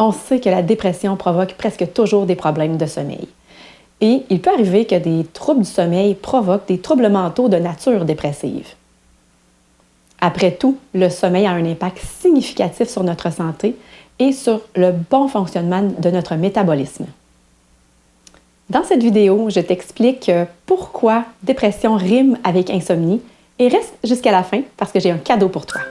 On sait que la dépression provoque presque toujours des problèmes de sommeil. Et il peut arriver que des troubles du sommeil provoquent des troubles mentaux de nature dépressive. Après tout, le sommeil a un impact significatif sur notre santé et sur le bon fonctionnement de notre métabolisme. Dans cette vidéo, je t'explique pourquoi dépression rime avec insomnie et reste jusqu'à la fin parce que j'ai un cadeau pour toi.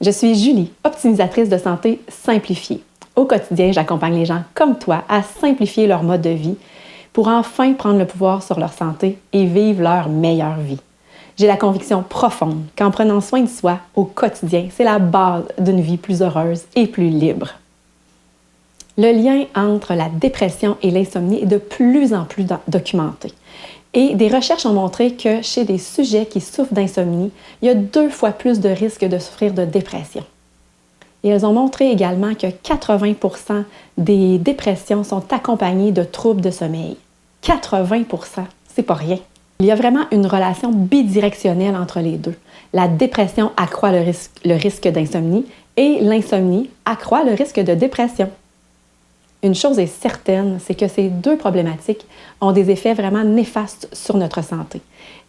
Je suis Julie, optimisatrice de santé simplifiée. Au quotidien, j'accompagne les gens comme toi à simplifier leur mode de vie pour enfin prendre le pouvoir sur leur santé et vivre leur meilleure vie. J'ai la conviction profonde qu'en prenant soin de soi au quotidien, c'est la base d'une vie plus heureuse et plus libre. Le lien entre la dépression et l'insomnie est de plus en plus documenté. Et des recherches ont montré que chez des sujets qui souffrent d'insomnie, il y a 2 fois plus de risques de souffrir de dépression. Et elles ont montré également que 80% des dépressions sont accompagnées de troubles de sommeil. 80%, c'est pas rien. Il y a vraiment une relation bidirectionnelle entre les deux. La dépression accroît le risque d'insomnie et l'insomnie accroît le risque de dépression. Une chose est certaine, c'est que ces 2 problématiques ont des effets vraiment néfastes sur notre santé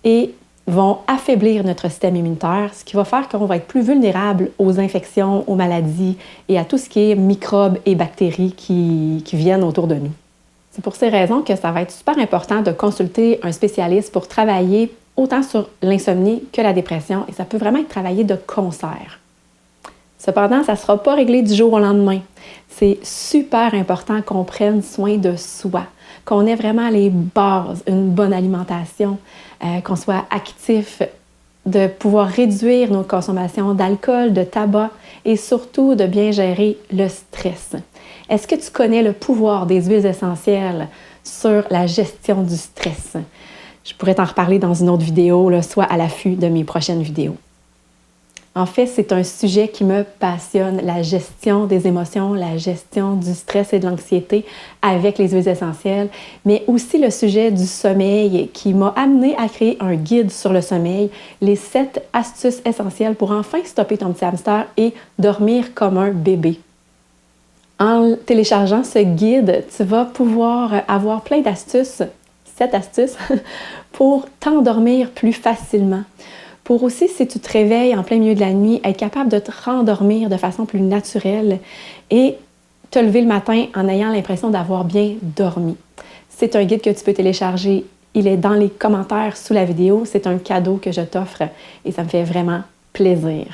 et vont affaiblir notre système immunitaire, ce qui va faire qu'on va être plus vulnérable aux infections, aux maladies et à tout ce qui est microbes et bactéries qui viennent autour de nous. C'est pour ces raisons que ça va être super important de consulter un spécialiste pour travailler autant sur l'insomnie que la dépression et ça peut vraiment être travaillé de concert. Cependant, ça ne sera pas réglé du jour au lendemain. C'est super important qu'on prenne soin de soi, qu'on ait vraiment les bases, une bonne alimentation, qu'on soit actif, de pouvoir réduire nos consommations d'alcool, de tabac et surtout de bien gérer le stress. Est-ce que tu connais le pouvoir des huiles essentielles sur la gestion du stress? Je pourrais t'en reparler dans une autre vidéo, soit à l'affût de mes prochaines vidéos. En fait, c'est un sujet qui me passionne, la gestion des émotions, la gestion du stress et de l'anxiété avec les huiles essentielles, mais aussi le sujet du sommeil qui m'a amené à créer un guide sur le sommeil, les 7 astuces essentielles pour enfin stopper ton petit hamster et dormir comme un bébé. En téléchargeant ce guide, tu vas pouvoir avoir plein d'astuces, 7 astuces, pour t'endormir plus facilement. Pour aussi, si tu te réveilles en plein milieu de la nuit, être capable de te rendormir de façon plus naturelle et te lever le matin en ayant l'impression d'avoir bien dormi. C'est un guide que tu peux télécharger. Il est dans les commentaires sous la vidéo. C'est un cadeau que je t'offre et ça me fait vraiment plaisir.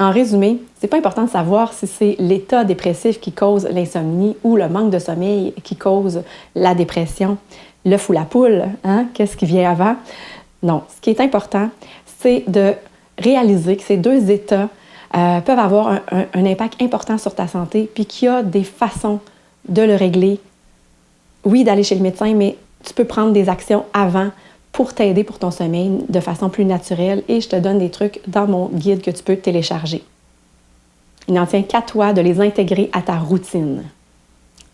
En résumé, c'est pas important de savoir si c'est l'état dépressif qui cause l'insomnie ou le manque de sommeil qui cause la dépression, l'œuf ou la poule, hein? Qu'est-ce qui vient avant? Non, ce qui est important, c'est de réaliser que ces 2 états peuvent avoir un impact important sur ta santé, puis qu'il y a des façons de le régler. Oui, d'aller chez le médecin, mais tu peux prendre des actions avant pour t'aider pour ton sommeil de façon plus naturelle et je te donne des trucs dans mon guide que tu peux télécharger. Il n'en tient qu'à toi de les intégrer à ta routine.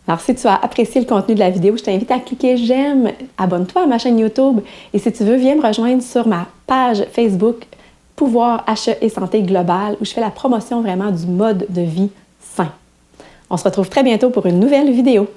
Alors, si tu as apprécié le contenu de la vidéo, je t'invite à cliquer j'aime, abonne-toi à ma chaîne YouTube et si tu veux, viens me rejoindre sur ma page Facebook Pouvoir, Achat et Santé Globale où je fais la promotion vraiment du mode de vie sain. On se retrouve très bientôt pour une nouvelle vidéo.